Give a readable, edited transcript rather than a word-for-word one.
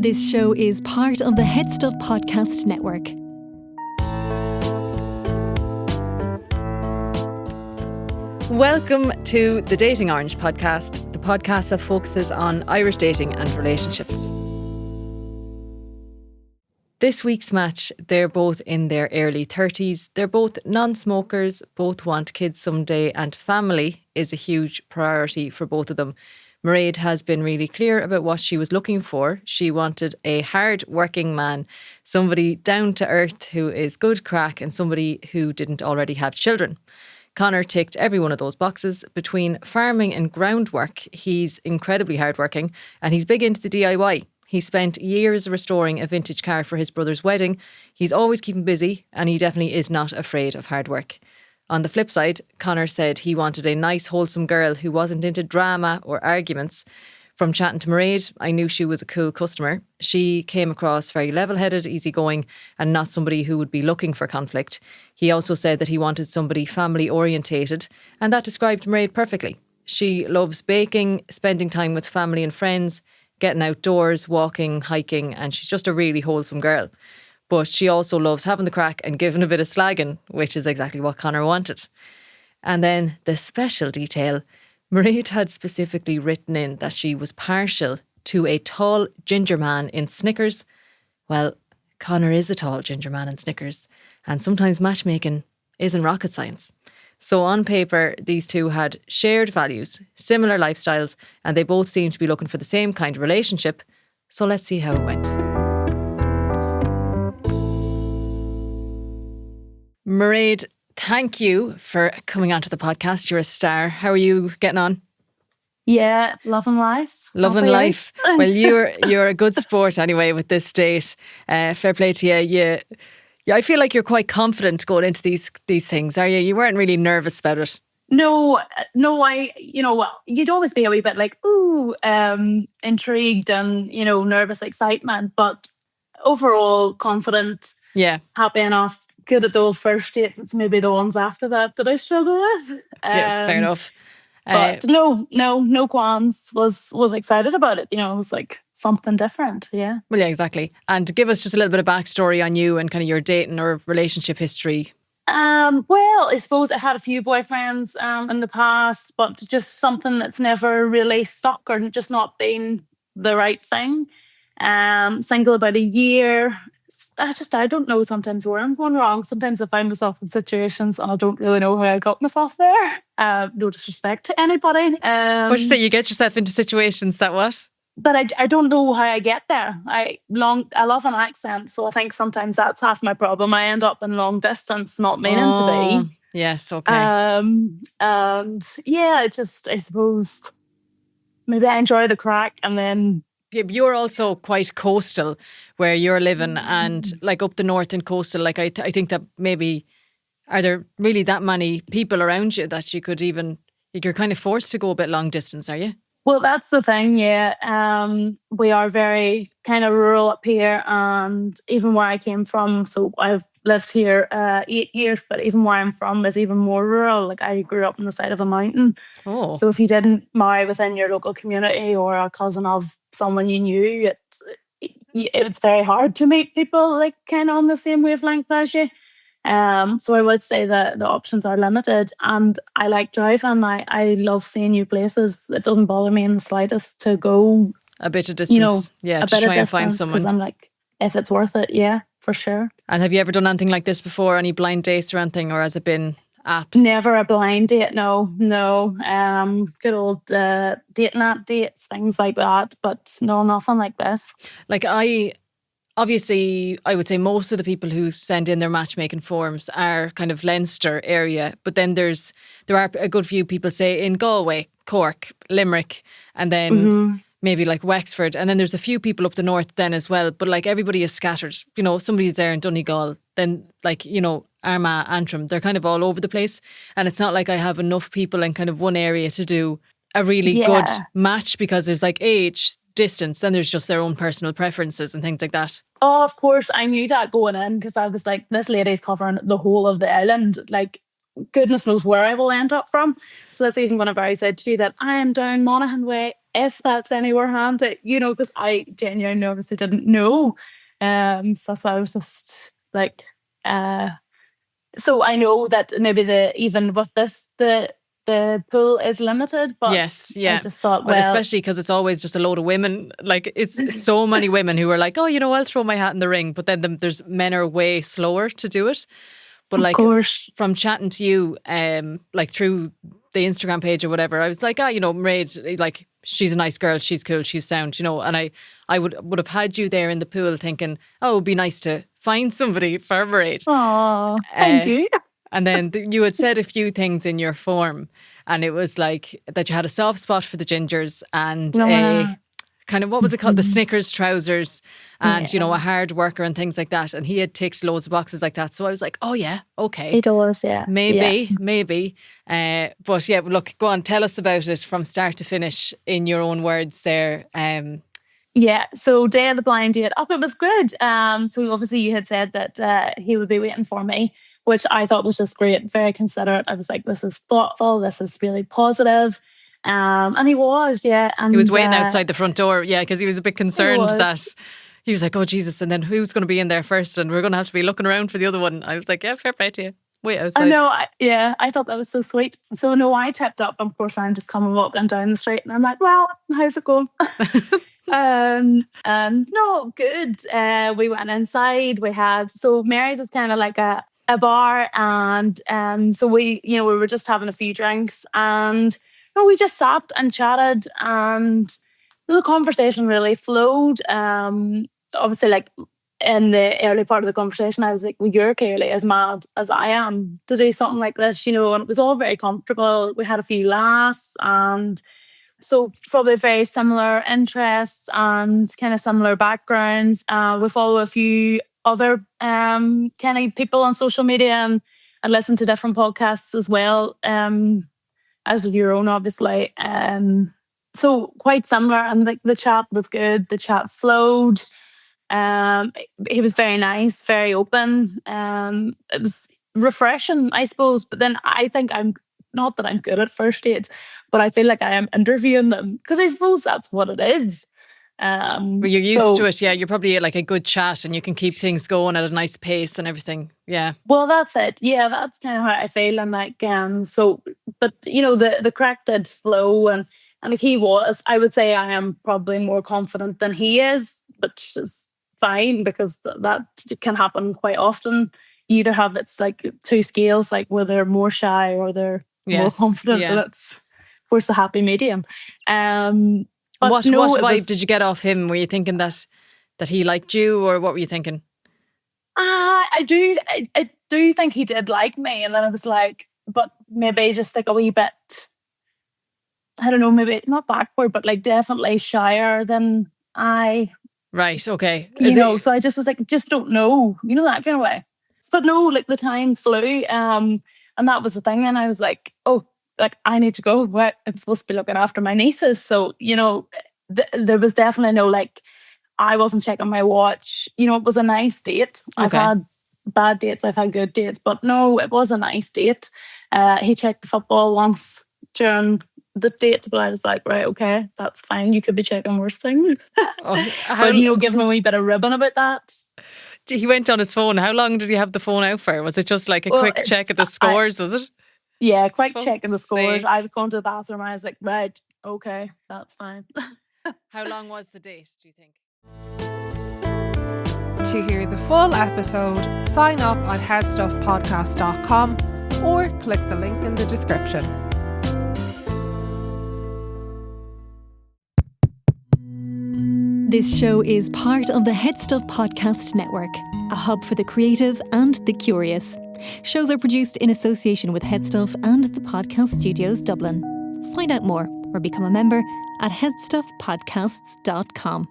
This show is part of the Head Stuff Podcast Network. Welcome to the Dating Orange podcast, the podcast that focuses on Irish dating and relationships. This week's match, they're both in their early 30s. They're both non-smokers, both want kids someday, and family is a huge priority for both of them. Mairead has been really clear about what she was looking for. She wanted a hard-working man, somebody down to earth who is good crack and somebody who didn't already have children. Conor ticked every one of those boxes. Between farming and groundwork, he's incredibly hardworking and he's big into the DIY. He spent years restoring a vintage car for his brother's wedding. He's always keeping busy and he definitely is not afraid of hard work. On the flip side, Conor said he wanted a nice, wholesome girl who wasn't into drama or arguments. From chatting to Mairead, I knew she was a cool customer. She came across very level-headed, easygoing, and not somebody who would be looking for conflict. He also said that he wanted somebody family-orientated, and that described Mairead perfectly. She loves baking, spending time with family and friends, getting outdoors, walking, hiking, and she's just a really wholesome girl. But she also loves having the crack and giving a bit of slagging, which is exactly what Conor wanted. And then the special detail, Mairead had specifically written in that she was partial to a tall ginger man in Snickers. Well, Conor is a tall ginger man in Snickers, and sometimes matchmaking isn't rocket science. So on paper, these two had shared values, similar lifestyles, and they both seemed to be looking for the same kind of relationship. So let's see how it went. Mairead, thank you for coming onto the podcast. You're a star. How are you getting on? Yeah, loving life. Loving life. Well, you're a good sport anyway with this date. Fair play to you. I feel like you're quite confident going into these things, are you? You weren't really nervous about it. No, you'd always be a wee bit like, intrigued and, nervous excitement, but overall confident. Yeah. Happy enough. Good at those first dates. It's maybe the ones after that I struggle with. Yeah, fair enough. But no qualms. Was excited about it. It was like something different. Yeah. Well, yeah, exactly. And give us just a little bit of backstory on you and kind of your dating or relationship history. Well, I suppose I had a few boyfriends in the past, but just something that's never really stuck or just not been the right thing. Single about a year. I don't know sometimes where I'm going wrong. Sometimes I find myself in situations and I don't really know how I got myself there. No disrespect to anybody. What you say, you get yourself into situations that what? But I don't know how I get there. I love an accent, so I think sometimes that's half my problem. I end up in long distance, not meaning to be. Yes, okay. And yeah, I suppose maybe I enjoy the crack and then. Yeah, but you're also quite coastal where you're living and like up the north and coastal. Like I think that maybe, are there really that many people around you that you could even, you're kind of forced to go a bit long distance, are you? Well, that's the thing, yeah. We are very kind of rural up here, and even where I came from, so I've lived here 8 years, but even where I'm from is even more rural. Like I grew up on the side of a mountain. Oh. So if you didn't marry within your local community or a cousin of someone you knew, it's very hard to meet people like kind of on the same wavelength as you. So I would say that the options are limited, and I like driving. I love seeing new places. It doesn't bother me in the slightest to go a bit of distance. A bit of distance, because I'm like, if it's worth it, yeah, for sure. And have you ever done anything like this before? Any blind dates or anything, or has it been apps? Never a blind date. No. Good old dating app dates, things like that. But no, nothing like this. Like obviously, I would say most of the people who send in their matchmaking forms are kind of Leinster area, but then there are a good few people, say, in Galway, Cork, Limerick, and then maybe like Wexford, and then there's a few people up the north then as well, but like everybody is scattered. Somebody's there in Donegal, then like, Armagh, Antrim, they're kind of all over the place, and it's not like I have enough people in kind of one area to do a really good match, because there's like age, distance, then there's just their own personal preferences and things like that. Oh, of course, I knew that going in, because I was like, this lady's covering the whole of the island. Like, goodness knows where I will end up from. So that's even whenever I said to you that I am down Monaghan way, if that's anywhere handy, because I genuinely obviously didn't know. So that's why I was just like, so I know that maybe even with this, the pool is limited, but Yes, I yeah. just thought, Well, well, especially because it's always just a load of women. Like, it's so many women who are like, oh, I'll throw my hat in the ring. But then there's men are way slower to do it. But of like, course, from chatting to you, like through the Instagram page or whatever, I was like, Mairead, like, she's a nice girl, she's cool, she's sound, and I would have had you there in the pool thinking, oh, it would be nice to find somebody for Mairead. oh, thank you. And then you had said a few things in your form, and it was like that you had a soft spot for the gingers and a kind of, what was it called? The Snickers trousers and, a hard worker and things like that. And he had ticked loads of boxes like that. So I was like, oh yeah, okay. It does, yeah. Maybe. But yeah, look, go on, tell us about it from start to finish in your own words there. Yeah, so day of the blind date, it was good. So obviously you had said that he would be waiting for me, which I thought was just great, very considerate. I was like, this is thoughtful, this is really positive. And he was, yeah. And he was waiting outside the front door, yeah, because he was a bit concerned that he was like, oh Jesus, and then who's going to be in there first? And we're going to have to be looking around for the other one. I was like, yeah, fair play to you. Wait outside. I know, I thought that was so sweet. So no, I tipped up, and of course I'm just coming walking down the street, and I'm like, well, how's it going? And no, good. We went inside. So Mary's is kind of like a bar, and so we were just having a few drinks, and we just sat and chatted, and the conversation really flowed. Obviously, like in the early part of the conversation, I was like, well, you're clearly as mad as I am to do something like this, and it was all very comfortable. We had a few laughs, and so probably very similar interests and kind of similar backgrounds. We follow a few other kind of people on social media and listen to different podcasts as well, as your own, obviously. So quite similar, and the chat was good. The chat flowed. He was very nice, very open. It was refreshing, I suppose. But then I think I'm not that I'm good at first dates, but I feel like I am interviewing them, because I suppose that's what it is. But you're used to it, yeah. You're probably like a good chat, and you can keep things going at a nice pace and everything. Yeah. Well, that's it. Yeah, that's kind of how I feel. And like, but the crack did flow, and like he was. I would say I am probably more confident than he is, which is fine, because that can happen quite often. You either have, it's like two scales, like where they're more shy or they're more confident, and it's of course the happy medium. What vibe did you get off him? Were you thinking that he liked you, or what were you thinking? I do think he did like me, and then I was like, but maybe just like a wee bit, I don't know, maybe not backward, but like definitely shyer than I. Right, okay. So I just was like, just don't know, that kind of way. But no, like the time flew, and that was the thing. And I was like, oh, like I need to go. What? I'm supposed to be looking after my nieces. So, there was definitely no, like, I wasn't checking my watch. It was a nice date. Okay. I've had bad dates, I've had good dates, but no, it was a nice date. He checked the football once during the date, but I was like, right, okay, that's fine. You could be checking worse things. But giving a wee bit of ribbon about that. He went on his phone. How long did he have the phone out for? Was it just like a quick check of the scores, was it? Yeah, quick check of the scores. I was going to the bathroom. I was like, right, okay, that's fine. How long was the date, do you think? To hear the full episode, sign up at headstuffpodcast.com or click the link in the description. This show is part of the Head Stuff Podcast Network, a hub for the creative and the curious. Shows are produced in association with Head Stuff and the Podcast Studios Dublin. Find out more or become a member at headstuffpodcasts.com.